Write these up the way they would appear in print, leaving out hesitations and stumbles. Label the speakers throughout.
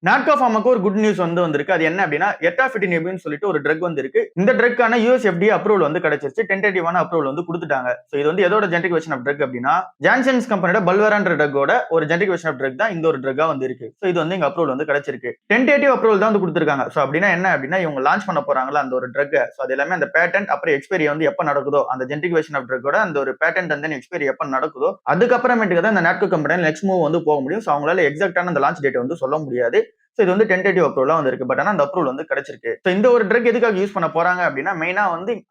Speaker 1: நாட்கோ ஃபார்மாக்கு ஒரு good news வந்திருக்கு. அது என்ன அப்படின்னா, எட்டாஃபிட்டினிபின்னு சொல்லிட்டு ஒரு ட்ரக் இருக்கு. இந்த ட்ரக்கான யுஎஸ் FDA அப்ரூவல் கிடைச்சிருச்சு. டென்டேட்டிவான அப்ரூவல் குடுத்துட்டாங்க. சோ இது எதோட ஜெனரிக் வெர்ஷன் ஆஃப் ட்ரக் அப்படின்னா, ஜான்சன்ஸ் கம்பெனியோட பல்வரான்ற ட்ரக்கோட ஒரு ஜெனரிக் வெர்ஷன் ஆஃப் ட்ரக் தான் இந்த ஒரு ட்ரக்கா இருக்கு. சோ இது இங்க அப்ரூவல் கிடைச்சிருக்கு. டென்டேட்டிவ் அப்ரூவல் தான் குடுத்திருக்காங்க. சோ அப்படின்னா என்ன அப்படின்னா, இவங்க லான்ச் பண்ண போறாங்கல்ல அந்த ஒரு ட்ரக். சோ அது எல்லாமே அந்த பேட்டன்ட் அப்புறம் எக்ஸ்பைரி எப்ப நடக்குதோ, அந்த ஜெனரிக் வெர்ஷன் ஆஃப் ட்ரக்கோட அந்த ஒரு பேட்டன்ட் அண்ட் தென் எக்ஸ்பைரி எப்ப நடக்குதோ, அதுக்கப்புறமேட்டுக்கு தான் இந்த நாட்கோ கம்பெனியால நெக்ஸ்ட் மூவ் போக முடியும். சோ அவங்களால எக்ஸாக்ட்டான அந்த லான்ச் டேட் சொல்ல முடியாது. சோ இது டென்டேட்டிவ் அப்ரூவலா இருக்கு. பட் ஆனா அந்த அப்ரூவல் கிடைச்சிருக்கு. சோ இந்த ஒரு ட்ரக் எதுக்காக யூஸ் பண்ண போறாங்க அப்படின்னா, மெயினா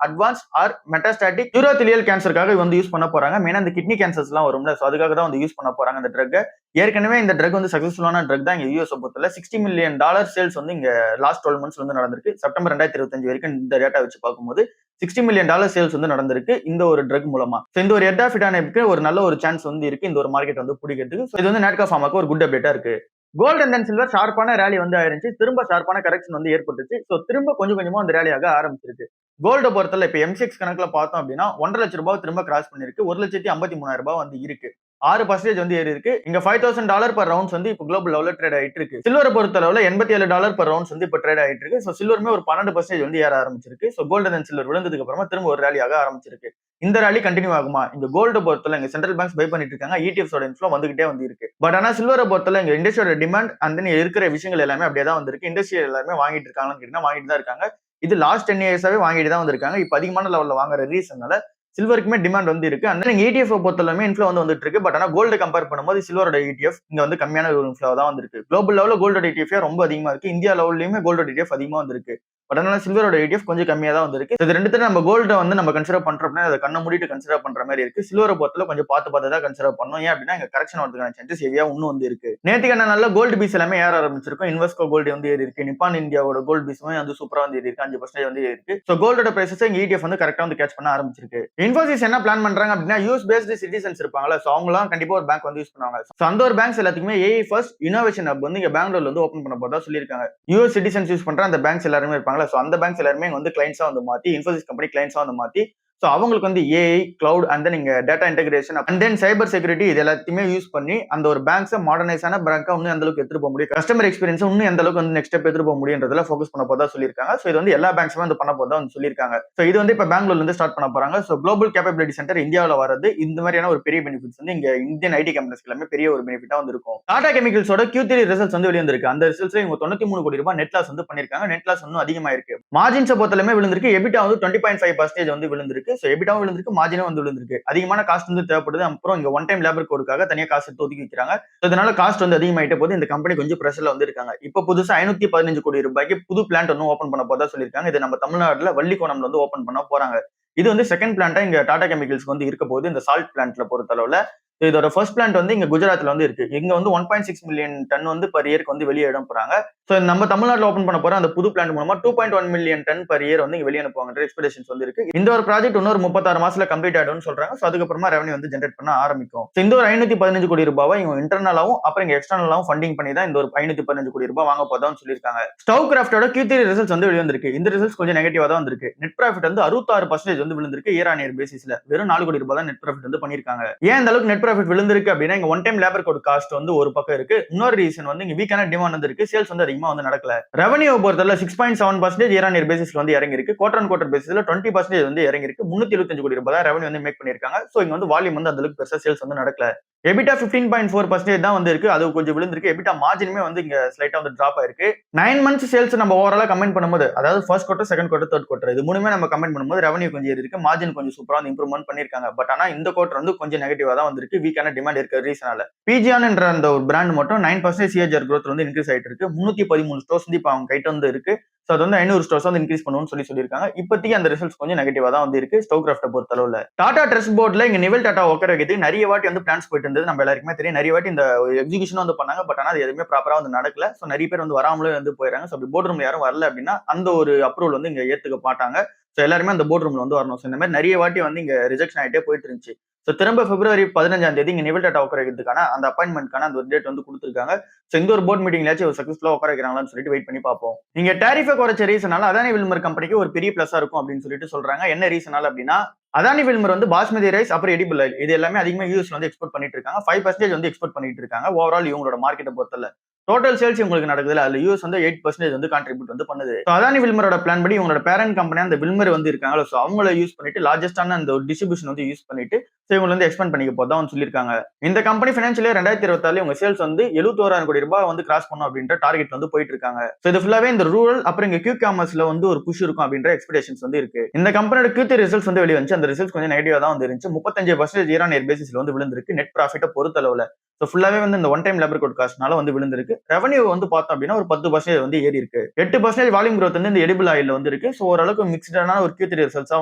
Speaker 1: அட்வான்ஸ் ஆர் மெட்டாஸ்டாட்டிக் யூரோத்திலியல் கேன்சருக்காக யூஸ் பண்ண போறாங்க. மெயினா இந்த கிட்னி கேன்சர்ஸ் எல்லாம் வரும்ல, சோ அதுக்காக தான் யூஸ் பண்ண போறாங்க இந்த ட்ரக். ஏற்கனவே இந்த ட்ரக் சக்சஸ்ஃபுல்லான ட்ரக் தான் இங்க யூஎஸ் பொறுத்தல $60 மில்லியன் சேல்ஸ் இங்க லாஸ்ட் 12 மந்த்ஸ் நடந்திருக்கு. செப்டம்பர் 2025 வரைக்கும் இந்த டேட்டா வச்சு பார்க்கும்போது $60 மில்லியன் சேல்ஸ் நடந்திருக்கு இந்த ஒரு ட்ரக் மூலமா. சோ இந்த ஒரு எட்டாஃபிடானிப்க்கு ஒரு நல்ல ஒரு சான்ஸ் இருக்கு இந்த ஒரு மார்க்கெட் பிடிக்கிறதுக்கு. சோ இது நாட்கோ ஃபார்மாக்கு ஒரு குட் அப்டேட்டா இருக்கு. கோல்ட் அண்ட் தென் சில்வர் ஷார்ப்பான ரேலி ஆயிருந்துச்சு. திரும்ப ஷார்ப்பான கரெக்ஷன் ஏற்பட்டுச்சு. சோ திரும்ப கொஞ்சம் கொஞ்சமா அந்த ரேலியாக ஆரம்பிச்சிருக்கு. கோல்ட பொறுத்தல இப்ப MCX கணக்குல பார்த்தோம் அப்படின்னா 1,50,000 ரூபாய் திரும்ப கிராஸ் பண்ணிருக்கு. 1,53,000 ரூபாய் இருக்கு. 6% ஏறி இருக்கு. இங்க $5,000 per ரவுண்ட்ஸ் இப்ப குளோபல் லெவல்ல ட்ரேட் ஆயிட்டு இருக்கு. சில்வர் பொறுத்தளவுல $87 per ரவுண்ட்ஸ் இப்ப ட்ரேட் ஆயிட்டு இருக்கு. சோ சில்வருமே ஒரு 12% ஏற ஆரம்பிச்சிருக்கு. சோ கோல்ட் அண்ட் சில்வர் விழுந்ததுக்கு அப்புறமா திரும்ப ஒரு ரேலியாக ஆரம்பிச்சிருக்கு. இந்த ரேலி கண்டினியூ ஆகுமா? இந்த கோல்ட பொறுத்தல இங்க சென்ட்ரல் பேங்க்ஸ் பை பண்ணிட்டு இருக்காங்க. ETFs ஓட இன்ஃப்ளோ வந்துகிட்டே இருக்கு. பட் ஆனா சில்வரை பொறுத்தல இங்க இண்டஸ்ட்ரியோட டிமாண்ட் அண்ட் தென் இருக்கிற விஷயங்கள் எல்லாமே அப்படியே தான் இருக்கு. இண்டஸ்ட்ரி எல்லாருமே வாங்கிட்டு இருக்காங்கன்னு கேட்டீங்கன்னா வாங்கிட்டு தான் இருக்காங்க. இது லாஸ்ட் 10 இயர்ஸாவே வாங்கிட்டு தான் வந்திருக்காங்க. இப்ப அதிகமான லெவல்ல வாங்குற ரீசன்னால சில்வருக்குமே டிமாண்ட் இருக்கு. அந்த ETF பொறுத்தவரைக்கும் இன்ஃப்ளோ வந்துட்டு இருக்கு. பட் ஆனா கோல்டு கம்பேர் பண்ணும்போது சில்வரோட ETF இங்க கம்மியான ஒரு இன்ஃப்ளோ தான் வந்திருக்கு. குளோபல் லெவல்ல கோல்டோட ETF ரொம்ப அதிகமா இருக்கு. இந்தியா லெவல்லயுமே கோல்டோட ETF அதிகமா வந்திருக்கு. பட் அதனால சில்வரோட ETF கொஞ்சம் கம்மியா தான் வந்திருக்கு. இது ரெண்டுத்துல நம்ம கோல்ட நம்ம கன்சிடர் பண்றோம்னா அதை கண்ண மூடிட்டு கன்சிடர் பண்ற மாதிரி இருக்கு. சில்வரை பொறுத்தல கொஞ்சம் பார்த்து தான் கன்சிடர் பண்ணணும். ஏன் அப்படின்னா இங்க கரெக்ஷன் வரதுக்கான சான்சஸ் ஹெவியா இன்னும் இருக்கு. நேத்துக்கான நல்ல கோல்டு பீஸ் எல்லாமே ஏற ஆரம்பிச்சிருக்கும். இன்வெஸ்கோ கோல்டு ஏறி இருக்கு. நிப்பான் இந்தியாவோட கோல்டு பீஸுமே சூப்பரா ஏறி இருக்கு. 5% ஏறி இருக்கு. சோ கோல்டோட பிரைசஸ் இங்க ETF கரெக்டா கேட்ச் பண்ண ஆரம்பிச்சிருக்கு. இன்ஃபோசிஸ் என்ன பிளான் பண்றாங்க அப்படின்னா யூஎஸ் பேஸ்டு சிட்டிசன்ஸ் இருப்பாங்கல்ல, சோ அவங்கலாம் கண்டிப்பா ஒரு பேங்க் யூஸ் பண்ணுவாங்க. சோ அந்த ஒரு பேங்க்ஸ் எல்லாத்துக்குமே AI ஃபர்ஸ்ட் இன்னோவேஷன் ஹப் இங்க பெங்களூர்ல ஓபன் பண்ண போறதா சொல்லிருக்காங்க. யூஎஸ் சிட்டிசன்ஸ் யூஸ் பண்ற அந்த பேங்க்ஸ் எல்லாருமே இருப்பாங்கல்ல, சோ அந்த பேங்க்ஸ் எல்லாருமே கிளைண்ட்ஸா மாத்தி இன்ஃபோசிஸ் கம்பெனி கிளைண்ட்ஸா மாத்தி சோ அவங்களுக்கு AI, கிளவுட் அண்ட் தென் இங்க data integration and then cyber security இது எல்லாத்தையுமே யூஸ் பண்ணி அந்த ஒரு பேங்க்ஸை மாடர்னைஸான பேங்கா இன்னும் எந்த அளவுக்கு எடுத்துட்டு போக முடியும், கஸ்டமர் எக்ஸ்பீரியன்ஸ் இன்னும் எந்த அளவுக்கு நெக்ஸ்ட் ஸ்டெப் எடுத்துட்டு போக முடியும்ன்றதுல ஃபோக்கஸ் பண்ண போதா சொல்லியிருக்காங்க. சோ இது எல்லா பேங்க்ஸுமே பண்ண போதா சொல்லியிருக்காங்க. சோ இது இப்ப பெங்களூர்ல ஸ்டார்ட் பண்ண போறாங்க. சோ குளோபல் கேப்பபிலிட்டி சென்டர் இந்தியாவில் வரது இந்த மாதிரியான ஒரு பெரிய பெனிஃபிட்ஸ் இங்க இந்தியன் ஐடி கம்பெனிஸ்க்கு எல்லாமே பெரிய ஒரு பெனிஃபிட்டா இருக்கும். டாடா கெமிக்கல்ஸோட Q3 ரிசல்ட்ஸ் வெளிவந்திருக்கு. அந்த ரிசல்ட்ஸ்ல இவங்க 93 கோடி ரூபாய் நெட் லாஸ் பண்ணிருக்காங்க. நெட் லாஸ் இன்னும் அதிகமா இருக்கு. மார்ஜின்ஸ் பொறுத்தலுமே விழுந்திருக்கு. எபிட்டா 20.5% விழுந்திருக்கு. சோ எபிட்டாவும் விழுந்திருக்கு, மார்ஜினும் விழுந்திருக்கு. அதிகமான காஸ்ட் தேவைப்படுது. அப்புறம் இங்க ஒன் டைம் லேபர் கோடுக்காக தனியா காசு எடுத்து ஒதுக்கி வைக்கிறாங்க. இதனால காஸ்ட் அதிகமாயிட்ட போது இந்த கம்பெனி கொஞ்சம் பிரஷர்ல இருக்காங்க. இப்ப புதுசா 515 கோடி ரூபாய்க்கு புது பிளான்ட் ஓபன் பண்ண போதா சொல்லிருக்காங்க. இது நம்ம தமிழ்நாட்டுல வள்ளிக்கோணம்ல ஓபன் பண்ண போறாங்க. இது செகண்ட் பிளான்ட்டா இங்க டாடா கெமிக்கல்ஸ்க்கு இருக்க போது இந்த சால்ட் பிளான்ட்ல பொறுத்தளவுல இதோட ஃபர்ஸ்ட் பிளான்ட் இங்க குஜராத்ல இருக்கு. இங்க 1.6 மில்லியன் டன் பர் இயருக்கு வெளியே இடம் போறாங்க. சோ நம்ம தமிழ்நாட்டுல ஓபன் பண்ண போற அந்த புது பிளான்ட் மூலமா 2.1 மில்லியன் டன் பர் இயர் இங்க வெளியே அனுப்புவாங்க எக்ஸ்பெக்டேஷன்ஸ் இருக்கு. இந்த ஒரு ப்ராஜெக்ட் இன்னொரு 36 மாசத்துல கம்ப்ளீட் ஆயிடும்னு சொல்றாங்க. சோ அதுக்கப்புறமா ரெவன்யூ ஜெனரேட் பண்ண ஆரம்பிக்கும். சோ இந்த ஒரு 515 கோடி ரூபாவை இவங்க இன்டர்னலாவும் அப்புறம் இங்க எக்ஸ்டர்னலாவும் ஃபண்டிங் பண்ணி தான் இந்த ஒரு 515 கோடி ரூபாய் வாங்க போதான்னு சொல்லியிருக்காங்க. ஸ்டவ் கிராஃப்டோட Q3 ரிசல்ட்ஸ் வெளிவந்திருக்கு. இந்த ரிசல்ட்ஸ் கொஞ்சம் நெகட்டிவா தான் வந்திருக்கு. நெட் ப்ராஃபிட் 66% விழுந்திருக்கு இயர் ஆன் இயர் பேசிஸ்ல. வெறும் 4 கோடி ரூபாய் தான் நெட் ப்ராஃபிட் பண்ணிருக்காங்க. ஏன் இந்த அளவுக்கு நெட் ப்ராஃபிட் விழுந்திருக்கு அப்படின்னா இங்க one time labour code cost ஒரு பக்கம் இருக்கு. இன்னொரு ரீசன் இங்க வீக்கான டிமாண்ட் இருக்கு. சேல்ஸ் அதிகமா நடக்கல. ரெவன்யூ பொறுத்தல 6.7% இயர் ஆன் இயர் பேசிஸ்ல இறங்கி இருக்கு. குவார்டர் ஆன் குவார்டர் பேசிஸ்ல 20% இறங்கி இருக்கு. 375 கோடி ரூபாய் ரெவன்யூ மேக் பண்ணிருக்காங்க. சோ இங்க வால்யூம் அந்த அளவுக்கு பெருசா சேல்ஸ் நடக்கல. எபிட்டா 15.4% தான் இருக்கு. அது கொஞ்சம் விழுந்திருக்கு. எபிட்டா மார்ஜினுமே இங்க ஸ்லைட்டா டிராப் ஆயிருக்கு. 9 மந்த்ஸ் சேல்ஸ் நம்ம ஓவராலா கமெண்ட் பண்ணும்போது, அதாவது first quarter, second quarter, third quarter இது மூணுமே நம்ம கமெண்ட் பண்ணும்போது ரெவன்யூ கொஞ்சம் ஏறி இருக்கு. மார்ஜின் கொஞ்சம் சூப்பரா இம்ப்ரூவ்மெண்ட் பண்ணிருக்காங்க. பட் ஆனா இந்த குவார்டர் கொஞ்சம் நெகட்டிவா தான் வந்திருக்கு. வீக்கான டிமாண்ட் இருக்க ரீசனால. பிஜியான் என்ற அந்த ஒரு பிராண்ட் மட்டும் 9% CAGR growth இன்க்ரீஸ் ஆயிட்டு இருக்கு. 313 ஸ்டோர்ஸ் இப்ப அவங்க கைட்ட இருக்கு. சோ அது 500 ஸ்டோர்ஸ் இன்க்ரீஸ் பண்ணுவோம்னு சொல்லியிருக்காங்க. இப்போதைக்கு அந்த ரிசல்ட்ஸ் கொஞ்சம் நெகட்டிவா தான் இருக்கு ஸ்டவ் கிராஃப்ட் பொறுத்த அளவுல. டாடா ட்ரஸ்ட் போர்ட்ல இங்க நிவல் டாடா உட்கார வைக்கிறதுக்கு நிறைய வாட்டி பிளான்ஸ் போயிட்டு இருந்தது. நம்ம எல்லாருக்குமே தெரியும். நிறைய வாட்டி இந்த எக்ஸிகியூஷன் பண்ணாங்க. பட் ஆனா அது எதுவுமே ப்ராப்பரா நடக்கல. சோ நிறைய பேர் வராமலே போயிறாங்க. சோ அப்படி போர்ட் ரூம்ல யாரும் வரல அப்படின்னா அந்த ஒரு அப்ரூவல் இங்க ஏத்துக்க மாட்டாங்க. சோ எல்லாருமே அந்த போர்ட் ரூம்ல வரணும். சோ இந்த மாதிரி நிறைய வாட்டி இங்க ரிஜெக்ஷன் ஆயிட்டே போயிட்டு இருந்துச்சு. சோ திரும்ப பிப்ரவரி 15ஆம் தேதி இங்க நிவல் டாடா உட்கார வைக்கிறதுக்கான அந்த அப்பாயின்மெண்ட்கான அந்த ஒரு டேட் கொடுத்திருக்காங்க. சோ இந்த ஒரு போர்ட் மீட்டிங்லயாச்சும் சக்சஸ்ஃபுல்லா உட்கார வைக்கிறாங்களான்னு சொல்லிட்டு வெயிட் பண்ணி பார்ப்போம். நீங்க டாரிஃபை குறைச்ச ரீசனால அதானி வில்மர் கம்பெனிக்கு ஒரு பெரிய பிளஸா இருக்கும் அப்படின்னு சொல்லிட்டு சொல்றாங்க. என்ன ரீசனால அப்படின்னா அதானி வில்மர் பாஸ்மதி ரைஸ் அப்புறம் எடிபிள் ஆயில் இது எல்லாமே அதிகமா யூஎஸ்ல எக்ஸ்போர்ட் பண்ணிட்டு இருக்காங்க. 5% எக்ஸ்போர்ட் பண்ணிட்டு இருக்காங்க. ஓவரால் இவங்களோட மார்க்கெட்டை பொறுத்தல டோட்டல் சேல்ஸ் உங்களுக்கு நடக்குதுல அதுல யூஎஸ் வந்து 8% வந்து கான்ட்ரிபியூட் வந்து பண்ணுது. அதானி வில்மரோட பிளான் படி இவங்களோட பேரண்ட் கம்பெனி அந்த வில்மர் வந்து இருக்காங்களா, சோ அவங்கள யூஸ் பண்ணிட்டு லார்ஜஸ்டான அந்த ஒரு டிஸ்ட்ரிபியூஷன் வந்து யூஸ் பண்ணிட்டு இவங்க வந்து எக்ஸ்பேண்ட் பண்ணிக்க போதா சொல்லியிருக்காங்க. இந்த கம்பெனி பினான்சியல் இயர் 2026 உங்க சேல்ஸ் வந்து 71,000 கோடி ரூபாய் வந்து கிராஸ் பண்ணும் அப்படின்ற டார்கெட் வந்து போயிட்டு இருக்காங்க. சோ இது ஃபுல்லாவே இந்த ரூரல் அப்புறம் இங்க கியூ காமர்ஸ்ல வந்து ஒரு புஷ் இருக்கும் அப்படின்ற எக்ஸ்பெக்டேஷன்ஸ் வந்து இருக்கு. இந்த கம்பெனியோட Q3 ரிசல்ட்ஸ் வந்து வெளிய வந்துச்சு. அந்த ரிசல்ட்ஸ் கொஞ்சம் நெகட்டிவா தான் வந்து இருந்துச்சு. 35% இயர் ஆன் இயர் பேசிஸ்ல வந்து விழுந்திருக்கு நெட் ப்ராஃபிட்ட பொறுத்தளவுல. சோ ஃபுல்லாவே வந்து இந்த ஒன் டைம் லேபர் கோட் காஸ்ட்னால வந்து விழுந்திருக்கு. ரெவென்யூ வந்து பார்த்தோம் அப்படின்னா ஒரு 10% வந்து ஏறி இருக்கு. 8% வால்யூம் growth வந்து இந்த எடிபிள் ஆயில்ல வந்து இருக்கு. சோ ஓரளவுக்கு மிக்ஸ்டான ஒரு Q3 ரிசல்ட்ஸா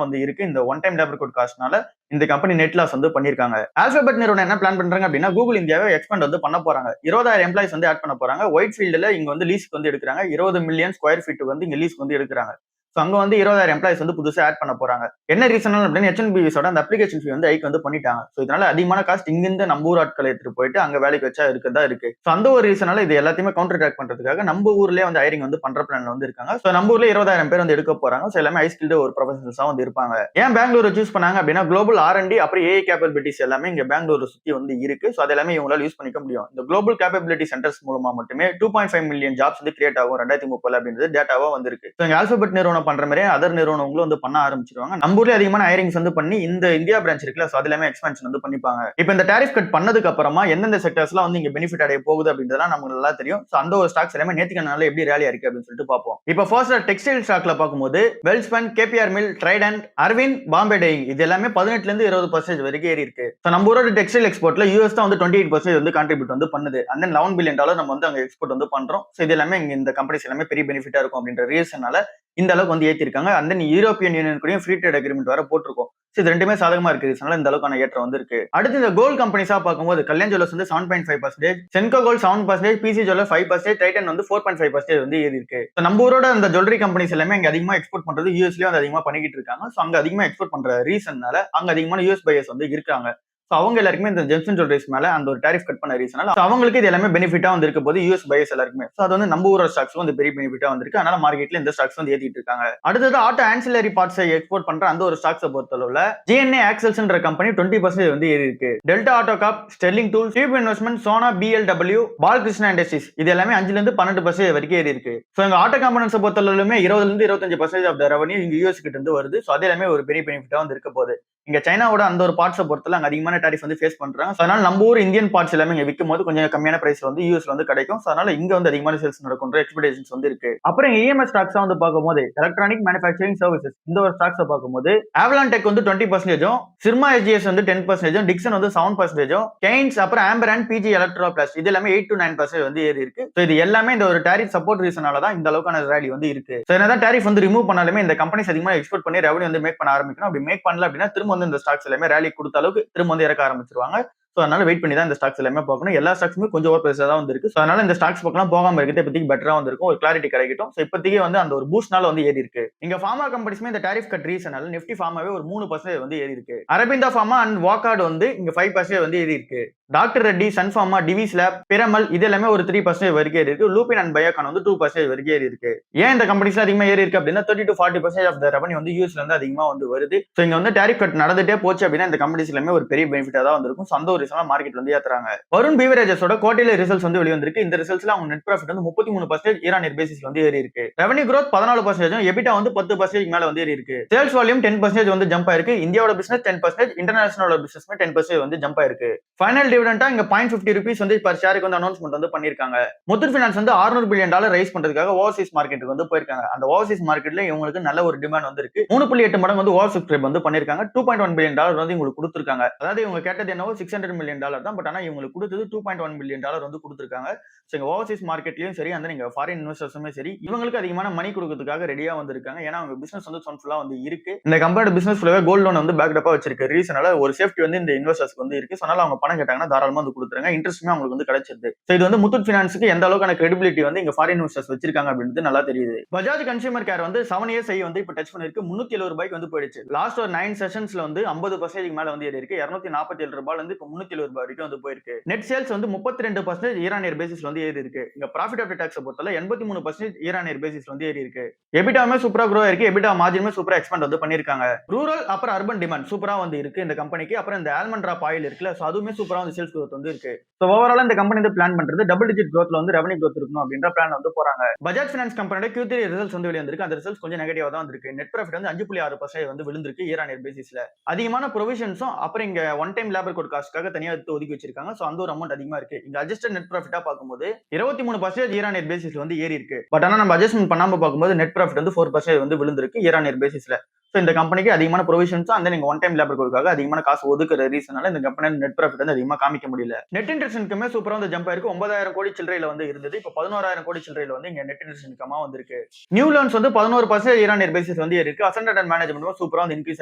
Speaker 1: வந்து இருக்கு. இந்த ஒன் டைம் லேபர் கோட் காஸ்ட்னால இந்த கம்பெனி நெட் லாஸ் வந்து பண்ணிருக்காங்க. ஆல்பபெட் நிறுவனம் என்ன பிளான் பண்றாங்க அப்படின்னா கூகுள் இந்தியாவை எக்ஸ்பேண்ட் வந்து பண்ண போறாங்க. 20,000 எம்ப்ளாயிஸ் வந்து ஆட் பண்ண போறாங்க. ஒயிட் ஃபீல்ட்ல இங்க வந்து லீஸ்க்கு வந்து எடுக்கிறாங்க. 20 மில்லியன் ஸ்கொயர் ஃபீட் வந்து இங்க லீஸ்க்கு வந்து எடுக்கிறாங்க. சோ அங்க வந்து 20,000 எம்ப்ளாயிஸ் வந்து புதுசா ஆட் பண்ண போறாங்க. என்ன ரீசன் அப்படின்னு HNBVஸோட அந்த அப்ளிகேஷன் ஃபீ வந்து ஹைக் வந்து பண்ணிட்டாங்க. சோ இதனால அதிகமான காஸ்ட் இங்கிருந்து நம்ம ஊர் ஆட்களை எடுத்துட்டு போயிட்டு அங்க வேலைக்கு வச்சா இருக்கிறதா இருக்கு. சோ அந்த ஒரு ரீசனால இது எல்லாத்தையுமே கவுண்டர் அட்டாக் பண்றதுக்காக நம்ம ஊர்லயே வந்து ஹைரிங் வந்து பண்ற பிளான்ல வந்து இருக்காங்க. சோ நம்ம ஊர்ல 20,000 பேர் வந்து எடுக்க போறாங்க. சோ எல்லாமே ஹை ஸ்கில்டு ஒரு ப்ரொஃபஷனல்ஸா வந்து இருப்பாங்க. ஏன் பெங்களூர் சூஸ் பண்ணாங்க அப்படின்னா குளோபல் R&D அப்புறம் AI கேப்பபிலிட்டிஸ் எல்லாமே இங்க பெங்களூர் சுத்தி வந்து இருக்கு. சோ அது எல்லாமே இவங்களால யூஸ் பண்ணிக்க முடியும். இந்த குளோபல் கேப்பபிலிட்டி சென்டர்ஸ் மூலமா மட்டுமே 2.5 மில்லியன் ஜாப்ஸ் வந்து கிரியேட் ஆகும் 2030 அப்படின்றது டேட்டாவா வந்திருக்கு. சோ இங்க ஆல்பபெட் நிறுவனம் பண்ற மாதிரி அதர் நிறுவனங்களும் வந்து பண்ண ஆரம்பிச்சிருவாங்க. நம்ம ஊர்ல அதிகமான ஹைரிங்ஸ் வந்து பண்ணி இந்த இந்தியா பிரான்ச் இருக்குல்ல, சோ அதுலமே எக்ஸ்பான்ஷன் வந்து பண்ணிப்பாங்க. இப்போ இந்த டாரிஃப் கட் பண்ணதுக்கு அப்புறமா எந்தெந்த செக்டர்ஸ்லாம் வந்து இங்க பெனிஃபிட் அடைய போகுது அப்படின்றதெல்லாம் நமக்கு நல்லா தெரியும். சோ அந்த ஒரு ஸ்டாக்ஸ் எல்லாமே நேத்திக்கு நாள்ல எப்படி ரேலியா இருக்கு அப்படின்னு சொல்லிட்டு பார்ப்போம். இப்போ ஃபர்ஸ்ட் டெக்ஸ்டைல் ஸ்டாக்ல பார்க்கும்போது வெல்ஸ்பன், கேபிஆர் மில், ட்ரைடன்ட், அரவிந்த், பாம்பே டையிங் இது எல்லாமே 18% இருந்து 20% வரைக்கும் ஏறி இருக்கு. சோ நம்ம ஊரோட டெக்ஸ்டைல் எக்ஸ்போர்ட்ல யூஎஸ் தான் வந்து 28% வந்து கான்ட்ரிபியூட் வந்து பண்ணுது. அண்ட் தென் $11 பில்லியன் நம்ம வந்து அங்க எக்ஸ்போர்ட் வந்து பண்றோம். சோ இது எல்லாமே இங்க இந்த கம்பெனிஸ் எல்லாமே பெரிய பெனிஃபிட்டா இருக்கும் அப்படின்ற ரீசனால இந்த அளவுக்கு வந்து ஏத்திருக்காங்க. அந்த யூரோப்பியன் யூனியன் கூட ஃப்ரீ ட்ரேட் அக்ரிமெண்ட் வேற போட்டிருக்கோம். இது ரெண்டுமே சாதகமா இருக்கு. இதனால இந்த அளவுக்கான ஏற்றம் வந்து இருக்கு. அடுத்து இந்த கோல்ட் கம்பெனிஸா பார்க்கும்போது கல்யாண் ஜுவல்லர்ஸ் வந்து 7.5%, சென்கோ கோல்ட் 7%, பிசி ஜுவல்லர் 5%, டைட்டன் வந்து 4.5% வந்து ஏறி இருக்கு. நம்ம ஊரோட அந்த ஜுவல்லரி கம்பெனிஸ் எல்லாமே அங்க அதிகமா எக்ஸ்போர்ட் பண்றது யூஎஸ்லயும் வந்து அதிகமா பண்ணிக்கிட்டு இருக்காங்க. சோ அங்க அதிகமா எக்ஸ்போர்ட் பண்ற ரீசன்னால அங்க அதிகமான யூஎஸ் பையர்ஸ் வந்து இருக்காங்க. அவங்க எல்லாருக்குமே இந்த ஜெம்சன் ஜுவல்லரிஸ் மேல அந்த ஒரு டாரிஃப் கட் பண்ண ரீசனால அவங்களுக்கு இது எல்லாமே பெனிஃபிட்டா வந்து இருக்க போது யூஎஸ் பையர்ஸ் எல்லாருக்குமே. சோ அது வந்து நம்ம ஊரோட ஸ்டாக்ஸ் வந்து பெரிய பெனிஃபிட்டா வந்திருக்கு. அதனால மார்க்கெட்ல இந்த ஸ்டாக்ஸ் வந்து ஏத்திட்டு இருக்காங்க. அடுத்தது ஆட்டோ ஆன்சிலரி பார்ட்ஸ் எக்ஸ்போர்ட் பண்ற அந்த ஒரு ஸ்டாக்ஸை பொறுத்தளவுல GNA ஆக்சல்ஸ்ன்ற கம்பெனி 20% வந்து ஏறி இருக்கு. Delta Autocorp, Sterling Tools, tube investment, Sona, BLW, Balakrishna industries இது எல்லாமே 5% இருந்து 12% வரைக்கும் ஏறி இருக்கு. சோ இந்த ஆட்டோ காம்பனன்ஸ் பொறுத்தளவுமே 20% இருந்து 25% ஆஃப் த ரெவன்யூ இங்க யூஎஸ் கிட்ட இருந்து வருது. சோ அது எல்லாமே ஒரு பெரிய பெனிஃபிட்டா வந்து இருக்க போகுது. இங்க சைனாவோட அந்த ஒரு பார்ட்ஸை பொறுத்தல அங்க அதிகமான டாரிஃப் வந்து ஃபேஸ் பண்றாங்க. அதனால நம்ம ஊர் இந்தியன் பார்ட்ஸ் எல்லாமே இங்க விற்கும் போது கொஞ்சம் கம்மியான பிரைஸ்ல வந்து யூஎஸ்ல வந்து கிடைக்கும். அதனால இங்க வந்து அதிகமான சேல்ஸ் நடக்கும்ன்ற எக்ஸ்பெக்டேஷன்ஸ் வந்து இருக்கு. அப்புறம் EMS ஸ்டாக்ஸா வந்து பார்க்கும்போது எலக்ட்ரானிக் மேனுஃபேக்சரிங் சர்வீசஸ் இந்த ஒரு ஸ்டாக்ஸை பார்க்கும்போது ஆவலான் டெக் வந்து 20%, சிர்மா SGS வந்து 10%, டிக்சன் வந்து 7%, கெய்ன்ஸ் அப்புறம் Amber and PG electro plus இது எல்லாமே 8 to 9% வந்து ஏறி இருக்கு. சோ இது எல்லாமே இந்த ஒரு டாரிஃப் சப்போர்ட் ரீசனால தான் இந்த அளவுக்கான ரேலி வந்து இருக்கு. சோ என்னதான் டாரிஃப் வந்து ரிமூவ் பண்ணாலுமே இந்த கம்பெனிஸ் அதிகமா எக்ஸ்போர்ட் பண்ணி ரெவன்யூ வந்து மேக் பண்ண ஆரம்பிக்கணும். அப்படி மேக் பண்ணல அப்படின்னா திரும்ப வந்து இந்த ஸ்டாக்ஸ் எல்லாமே ரேலி கொடுத்த அளவுக்கு திரும்ப வந்து இறக்க ஆரம்பிச்சிருவாங்க. சோ அதனால வெயிட் பண்ணி தான் இந்த ஸ்டாக்ஸ் எல்லாமே பார்க்கணும். எல்லா ஸ்டாக்ஸுமே கொஞ்சம் ஓவர் பிரைஸா தான் வந்து இருக்கு. சோ அதனால இந்த ஸ்டாக்ஸ் பக்கம் போகாம இருக்கிறது இப்போதைக்கு பெட்டரா வந்து இருக்கும். ஒரு கிளாரிட்டி கிடைக்கட்டும். சோ இப்போதைக்கு வந்து அந்த ஒரு பூஸ்ட்னால வந்து ஏறி இருக்கு. இங்க ஃபார்மா கம்பெனிஸ்மே இந்த டாரிஃப் கட் ரீசனால நிஃப்டி ஃபார்மாவே ஒரு 3% வந்து ஏறி இருக்கு. அரபிந்தா ஃபார்மா அண்ட் வாக்கார்டு வந்து இங்க 5% வந்து ஏறி இருக்கு. டாக்டர் ரெட்டி, சன் ஃபார்மா, டிவிஸ் லேப், பிரமல் இது எல்லாமே ஒரு 3% வரைக்கும் ஏறி இருக்கு. லூபின் அண்ட் பயோகான் வந்து 2% வரைக்கும் ஏறி இருக்கு. ஏன் இந்த கம்பெனிஸ் அதிகமா ஏறி இருக்கு அப்படின்னா 30 to 40% ஆஃப் த ரெவன்யூ வந்து யூஎஸ்ல இருந்து அதிகமா வந்து வருது. சோ இங்க வந்து டாரிஃப் கட் நடந்துட்டே போச்சு அப்படின்னா இந்த கம்பெனிஸ் எல்லாமே ஒரு பெரிய பெனிஃபிட்டா தான் வந்திருக்கும். சோ அந்த ஒரு ரீசனா மார்க்கெட் வந்து ஏத்துறாங்க. வருண் பீவரேஜஸோட குவார்டர்லி ரிசல்ட்ஸ் வந்து வெளிவந்திருக்கு. இந்த ரிசல்ட்ஸ்ல அவங்க நெட் ப்ராஃபிட் வந்து 33% இயர் ஆன் இயர் பேசிஸ்ல வந்து ஏறி இருக்கு. ரெவன்யூ growth 14%, எபிட்டா வந்து 10% மேல வந்து ஏறி இருக்கு. சேல்ஸ் வால்யூம் 10% வந்து ஜம்ப் ஆயிருக்கு. இந்தியாவோட பிசினஸ் 10%, இன்டர்நேஷனலோட பிசினஸ்மே 10% வந்து ஜம்ப் ஆயிருக்கு. ஃபைனல் டிவிடெண்டா இங்க 0.50 ரூபீஸ் வந்து பர் ஷேருக்கு வந்து அனௌன்ஸ்மெண்ட் வந்து பண்ணிருக்காங்க. முத்தூட் ஃபைனான்ஸ் வந்து $600 பில்லியன் ரைஸ் பண்றதுக்காக ஓவர்சீஸ் மார்க்கெட்டுக்கு வந்து போயிருக்காங்க. அந்த ஓவர்சீஸ் மார்க்கெட்ல இவங்களுக்கு நல்ல ஒரு டிமாண்ட் வந்து இருக்கு. 3.8 மடங்கு வந்து ஓவர் சப்ஸ்கிரைப் வந்து பண்ணிருக்காங்க. $2.1 பில்லியன் வந்து இவங்களுக்கு கொடுத்திருக்காங்க. அதாவது இவங்க கேட்டது என்னவோ $600 மில்லியன் தான். பட் ஆனா இவங்களுக்கு கொடுத்தது $2.1 பில்லியன் வந்து கொடுத்திருக்காங்க. சோ இங்க ஓவர்சீஸ் மார்க்கெட்லயும் சரி, அந்த நீங்க ஃபாரின் இன்வெஸ்டர்ஸுமே சரி இவங்களுக்கு அதிகமான மணி கொடுக்கிறதுக்காக ரெடியா வந்திருக்காங்க. ஏன்னா அவங்க பிசினஸ் வந்து ஃபுல்லா வந்து இருக்கு. இந்த கம்பெனியோட பிசினஸ் ஃபுல்லாவே கோல்ட் லோன் வந்து பேக்டப்பா வச்சிருக்க ரீசனால ஒரு சேஃப்டி வந்து இந்த இன்வெஸ்டர்ஸ்க்கு வந்து இருக்கு. சோ அதனால அவங்க பணம் கேட்டாங்கன்னா தாராளமா வந்து கொடுத்துருங்க. இன்ட்ரெஸ்ட்மே அவங்களுக்கு வந்து கிடைச்சிருது. சோ இது வந்து முத்தூட் ஃபைனான்ஸ்க்கு எந்த அளவுக்கான கிரெடிபிலிட்டி வந்து இங்க ஃபாரின் இன்வெஸ்டர்ஸ் வச்சிருக்காங்க அப்படின்றது நல்லா தெரியுது. பஜாஜ் கன்சியூமர் கேர் வந்து 7 இயர்ஸ் வந்து இப்ப டச் பண்ணிருக்கு. $370 வந்து போயிடுச்சு. லாஸ்ட் ஒரு 9 செஷன்ஸ்ல வந்து 50% மேல வந்து ஏறி இருக்கு. $247 இருந்து இப்ப $370 வரைக்கும் வந்து போயிருக்கு. நெட் சேல்ஸ் வந்து 32% இயர் ஆன் இயர் பேசிஸ்ல வந்து ஏறி இருக்கு. இங்க ப்ராஃபிட் ஆஃப்டர் டாக்ஸ் பொறுத்தல 83% இயர் ஆன் இயர் பேசிஸ்ல வந்து ஏறி இருக்கு. எபிட்டாமே சூப்பரா க்ரோ இருக்கு. எபிட்டா மார்ஜினுமே சூப்பரா எக்ஸ்பேண்ட் வந்து பண்ணிருக்காங்க. ரூரல் அப்புறம் அர்பன் டிமாண்ட் சூப்பரா வந்து இருக்கு இந்த கம்பெனிக்கு. அப்புறம் இந்த ஆல்மண்ட் டிராப் ஆயில் இருக்குல்ல, சோ அதுவுமே சூப்பரா வந்து சேல்ஸ் growth வந்து இருக்கு. ஸோ ஓவராலா இந்த கம்பெனி வந்து பிளான் பண்றது டபுள் டிஜிட் growthல வந்து ரெவன்யூ growth இருக்கணும் அப்படின்ற பிளான் வந்து போறாங்க. பஜாஜ் ஃபினான்ஸ் கம்பெனியோட Q3 ரிசல்ட்ஸ் வந்து வெளிவந்திருக்கு. அந்த ரிசல்ட்ஸ் கொஞ்சம் நெகட்டிவா தான் வந்திருக்கு. நெட் ப்ராஃபிட் வந்து 5.6% வந்து விழுந்திருக்கு இயர் ஆன் இயர் பேசிஸ்ல. அதிகமான ப்ரொவிஷன்ஸும் அப்புறம் இங்க ஒன் டைம் லேபர் கோட் காஸ்ட்காக தனியா எடுத்து ஒதுக்கி வச்சிருக்காங்க. ஸோ அந்த ஒரு அமௌண்ட் அதிகமா இருக்கு. இங்க அட்ஜஸ்டட் நெட் ப்ராஃபிட்டா பார்க்கும்போது 23% இயர் ஆன் இயர் பேசிஸ்ல வந்து ஏறி இருக்கு. பட் ஆனா நம்ம அட்ஜஸ்ட்மெண்ட் பண்ணாம பார்க்கும்போது நெட் ப்ராஃபிட் வந்து 4% வந்து விழுந்திருக்கு இயர் ஆன் இயர் பேசிஸ்ல. ஸோ இந்த கம்பெனிக்கு அதிகமான ப்ரொவிஷன்ஸும் அந்த நீங்க ஒன் டைம் லேபர் கோடுக்காக அதிகமான காசு ஒதுக்குற ரீசனால இந்த கம்பெனி நெட் ப்ராஃபிட் வந்து அதிகமா காமிக்க முடியல. நெட் இன்ட்ரெஸ்ட் இன்கமே சூப்பரா வந்து ஜம்ப் ஆயிருக்கு. 9,000 கோடி சில்லறையில வந்து இருந்தது. இப்போ 11,000 கோடி சில்லறையில வந்து இங்க நெட் இன்ட்ரெஸ்ட் இன்கமா வந்திருக்கு. நியூ லோன்ஸ் வந்து 11% இயர் ஆன் இயர் பேசிஸ் வந்து இருக்கு. அசெட் அண்ட் மேனேஜ்மெண்ட் சூப்பரா வந்து இன்க்ரீஸ்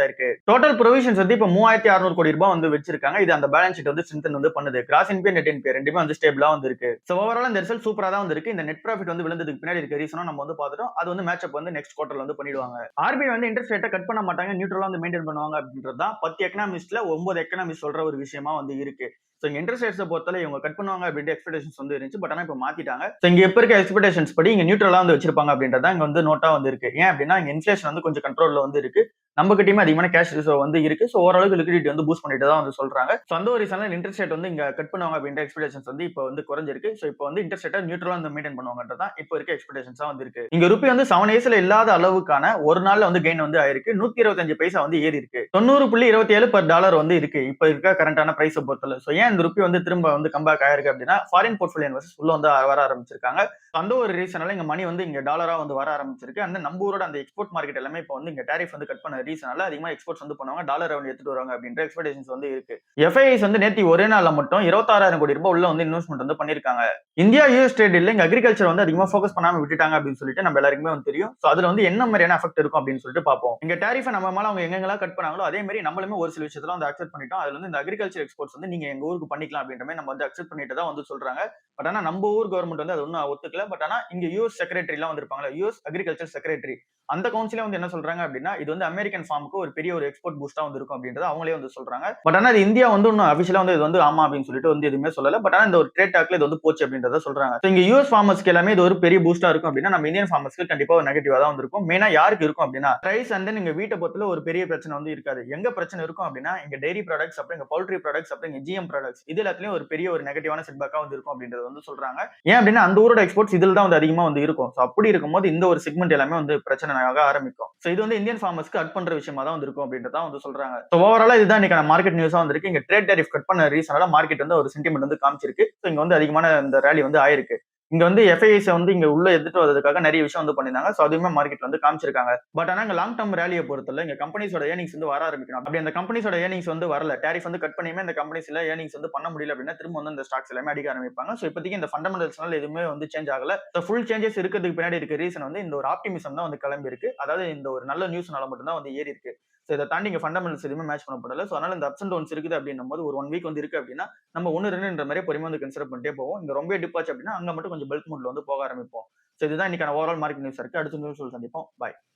Speaker 1: ஆயிருக்கு. டோட்டல் ப்ரொவிஷன்ஸ் வந்து இப்போ 3,600 கோடி ரூபாய் வந்து வச்சிருக்காங்க. இது அந்த பேலன்ஸ் ஷீட் வந்து ஸ்ட்ரென்தன் வந்து பண்ணுது. கிராஸ் என்பிஏ நெட் என்பிஏ ரெண்டுமே வந்து ஸ்டேபிளா வந்து இருக்கு. சோ ஓவரால் இந்த ரிசல்ட் சூப்பரா தான் வந்து இருக்கு. இந்த நெட் ப்ராஃபிட் வந்து விழுந்ததுக்கு பின்னாடி இருக்க ரீசனும் நம்ம வந்து பார்த்துட்டோம். அது வந்து மேட்ச் அப் வந்து நெக்ஸ்ட் குவார்டர்ல வந்து பண்ணிடுவாங்க. ஆர்பிஐ வந்து இன்ட்ரெஸ்ட் ரேட்டை கட் பண்ண மாட்டாங்க, நியூட்ரலா வந்து மெயின்டைன் பண்ணுவாங்க அப்படின்றது தான் 10 எக்கனாமிஸ்ட்ல 9 எக்கனாமிஸ்ட் சொல்ற ஒரு விஷயமா வந்து இருக்கு. சோ இங்க இன்ட்ரெஸ்ட் ரேட்ஸ் பொறுத்தவரை இவங்க கட் பண்ணுவாங்க அப்படின்ற எக்ஸ்பெக்டேஷன்ஸ் வந்து இருந்துச்சு. பட் ஆனா இப்போ மாத்திட்டாங்க. சோ இங்க இப்ப இருக்க எக்ஸ்பெக்டேஷன்ஸ் படி இங்க நியூட்ரலா வந்து வச்சிருப்பாங்க அப்படின்றத இங்க வந்து நோட்டா வந்து இருக்கு. ஏன் அப்படின்னா இங்க இன்ஃபிளேஷன் வந்து கொஞ்சம் கண்ட்ரோல்ல வந்து இருக்கு. நம்ம கிட்டயுமே அதிகமான கேஷ் ரிசர்வ் வந்து இருக்கு. சோ ஓரளவுக்கு லிக்விடிட்டி வந்து பூஸ்ட் பண்ணிட்டு தான் வந்து சொல்றாங்க. சோ அந்த ஒரு ரீசன்ல இன்ட்ரெஸ்ட் ரேட் வந்து இங்க கட் பண்ணுவாங்க அப்படின்ற எக்ஸ்பெக்டேஷன்ஸ் வந்து இப்போ வந்து குறைஞ்சிருக்கு. சோ இப்போ வந்து இன்ட்ரெஸ்ட் ரேட்டை நியூட்ரலா வந்து மெயின்டைன் பண்ணுவாங்கன்றது தான் இப்போ இருக்க எக்ஸ்பெக்டேஷன்ஸா வந்து இருக்கு. இங்க ரூபி வந்து 7 இயர்ஸ்ல இல்லாத அளவுக்கான ஒரு நாள்ல வந்து கெயின் வந்து ஆயிருக்கு. 125 பைசா வந்து ஏறி இருக்கு. 90.27 per டாலர் வந்து இருக்கு. இப்போ இருக்க கரண்டான பிரைஸ் பொறுத்தல. சோ ஏன் இந்த ரூபி வந்து திரும்ப வந்து கம்பேக் ஆயிருக்கு அப்படின்னா ஃபாரின் போர்ட்ஃபோலியோ இன்வெஸ்டர்ஸ் உள்ள வந்து வர ஆரம்பிச்சிருக்காங்க. அந்த ஒரு ரீசனால இங்க மணி வந்து இங்க டாலரா வந்து வர ஆரம்பிச்சிருக்கு. அந்த நம்ம ஊரோட அந்த எக்ஸ்போர்ட் மார்க்கெட் எல்லாமே இப்போ வந்து இங்க டாரிஃப் வந்து கட் பண்ண ரீசனால அதிகமா எக்ஸ்போர்ட்ஸ் வந்து பண்ணுவாங்க, டாலர் ரெவன்யூ எடுத்துட்டு வருவாங்க அப்படின்ற எக்ஸ்பெக்டேஷன்ஸ் வந்து இருக்கு. எஃப்ஐஐஸ் வந்து நேத்தி ஒரே நாள்ல மட்டும் 26,000 கோடி ரூபாய் உள்ள வந்து இன்வெஸ்ட்மெண்ட் வந்து பண்ணிருக்காங்க. இந்தியா யூஎஸ் ட்ரேட் இல்ல இங்க அக்ரிகல்ச்சர் வந்து அதிகமா ஃபோக்கஸ் பண்ணாம விட்டுட்டாங்க அப்படின்னு சொல்லிட்டு நம்ம எல்லாருக்குமே வந்து தெரியும். சோ அதுல வந்து என்ன மாதிரியான எஃபெக்ட் இருக்கும் அப்படின்னு சொல்லிட்டு பார்ப்போம். இங்க டாரிஃப் நம்ம மேல அவங்க எங்கெங்கெல்லாம் கட் பண்ணாங்களோ அதே மாதிரி நம்மளுமே ஒரு சில விஷயத்துல வந்து அக்செப்ட் பண்ணிட்டோம். அதுல வந்து இந்த அக்ரிகல்ச்சர் எக்ஸ்போர்ட்ஸ் வந்து நீங்க எங்க ஊருக்கு பண்ணிக்கலாம் அப்படின்ற மாதிரி நம்ம வந்து அக்செப்ட் பண்ணிட்டு தான் வந்து சொல்றாங்க. பட் ஆனா நம்ம ஊர் கவர்மெண்ட் வந்து அது ஒன்னும் ஒத்துக்கல. பட் ஆனா இங்க யூஎஸ் செக்ரட்டரி எல்லாம் வந்திருப்பாங்க, யூஎஸ் அக்ரிகல்ச்சர் செக்ரட்டரி அந்த கவுன்சிலே வந்து என்ன சொல்றாங்க அப்படின்னா இது வந்து அமெரிக்கன் ஃபார்முக்கு ஒரு பெரிய ஒரு எக்ஸ்போர்ட் பூஸ்டா வந்து இருக்கும் அப்படின்றது அவங்களே வந்து சொல்றாங்க. பட் ஆனா இது இந்தியா வந்து இன்னும் அபிஷியலா வந்து இது வந்து ஆமா அப்படின்னு சொல்லிட்டு வந்து எதுவுமே சொல்லல. பட் ஆனா இந்த ஒரு ட்ரேட் டாக்ல இது வந்து போச்சு அப்படின்றத சொல்றாங்க. இங்க யூஎஸ் ஃபார்மர்ஸ்க்கு எல்லாமே இது ஒரு பெரிய பூஸ்டா இருக்கும் அப்படின்னா நம்ம இந்தியன் ஃபார்மர்ஸ்க்கு கண்டிப்பா ஒரு நெகட்டிவா தான் இருக்கும். மெயினா யாருக்கு இருக்கும் அப்படின்னா ரைஸ் அண்ட் தென் இங்க வீட்டை பொறுத்தல ஒரு பெரிய பிரச்சனை வந்து இருக்காது. எங்க பிரச்சனை இருக்கும் அப்படின்னா இங்க டெய்ரி ப்ராடக்ட்ஸ் அப்புறம் இங்க பவுல்ட்ரி ப்ராடக்ட்ஸ் அப்புறம் இங்க ஜிஎம் ப்ராடக்ட்ஸ் இது எல்லாத்துலயும் ஒரு பெரிய ஒரு நெகட்டிவான செட்பேக்கா வந்து இருக்கும் அப்படின்றது வந்து சொல்றாங்க. ஏன் அப்படின்னா அந்த ஊரோட எக்ஸ்போர்ட்ஸ் இதுல தான் வந்து அதிகமா வந்து இருக்கும். சோ அப்படி இருக்கும்போது இந்த ஒரு செக்மெண்ட் எல்லாமே வந்து பிரச்சனையாக ஆரம்பிக்கும். சோ இது வந்து இந்தியன் ஃபார்மர்ஸ்க்கு கட் பண்ற விஷயமா தான் வந்து இருக்கும் அப்படின்றத வந்து சொல்றாங்க. சோ ஓவராலா இதுதான் இன்னைக்கான மார்க்கெட் நியூஸா வந்திருக்கு. இங்க ட்ரேட் டாரிஃப் கட் பண்ண ரீசனால மார்க்கெட் வந்து ஒரு சென்டிமெண்ட் வந்து காமிச்சிருக்கு. சோ இங்க வந்து அதிகமான இந்த ரேலி வந்து ஆயிருக்கு. இங்க வந்து எஃப்ஐஎஸ் வந்து இங்க உள்ள எடுத்துட்டு வரதுக்காக நிறைய விஷயம் வந்து பண்ணிருந்தாங்க. சோ அதுவுமே மார்க்கெட்ல வந்து காமிச்சிருக்காங்க. பட் ஆனா இங்க லாங் டர்ம் ரேலியை பொறுத்தல இங்க கம்பெனிஸோட ஏர்னிங்ஸ் வந்து வர ஆரம்பிக்கணும். அப்படி அந்த கம்பெனிஸோட ஏர்னிங்ஸ் வந்து வரல, டாரிஃப் வந்து கட் பண்ணியுமே இந்த கம்பெனிஸ்ல ஏர்னிங்ஸ் வந்து பண்ண முடியல அப்படின்னா திரும்ப வந்து இந்த ஸ்டாக்ஸ் எல்லாமே அடிக்க ஆரம்பிப்பாங்க. சோ இப்போதைக்கு இந்த ஃபண்டமெண்டல்ஸ்னால எதுவுமே வந்து சேஞ்ச் ஆகல. சோ ஃபுல் சேஞ்சஸ் இருக்கிறதுக்கு பின்னாடி இருக்க ரீசன் வந்து இந்த ஒரு ஆப்டிமிசம் தான் வந்து கிளம்பி இருக்கு. அதாவது இந்த ஒரு நல்ல நியூஸ்னால மட்டும் தான் வந்து ஏறி இருக்கு. சோ இதை தாண்டி இங்க ஃபண்டமெண்டல்ஸ் எதுவுமே மேட்ச் பண்ணப்படல. சோ அதனால இந்த அப்ஸ் அண்ட் டவுன்ஸ் இருக்குது அப்படின்னும் போது ஒரு 1 வீக் வந்து இருக்கு அப்படின்னா நம்ம 1 2ன்ற மாதிரி பொறுமையா வந்து கன்சிடர் பண்ணிட்டே போவோம். இங்க ரொம்ப டிப் ஆச்சு அப்படின்னா அங்க மட்டும் கொஞ்சம் பல்க் மூட்ல வந்து போக ஆரம்பிப்போம். சோ இதுதான் இன்னைக்கான ஓவரால் மார்க்கெட் நியூஸ் இருக்கு. அடுத்த நியூஸ் சந்திப்போம். பாய்.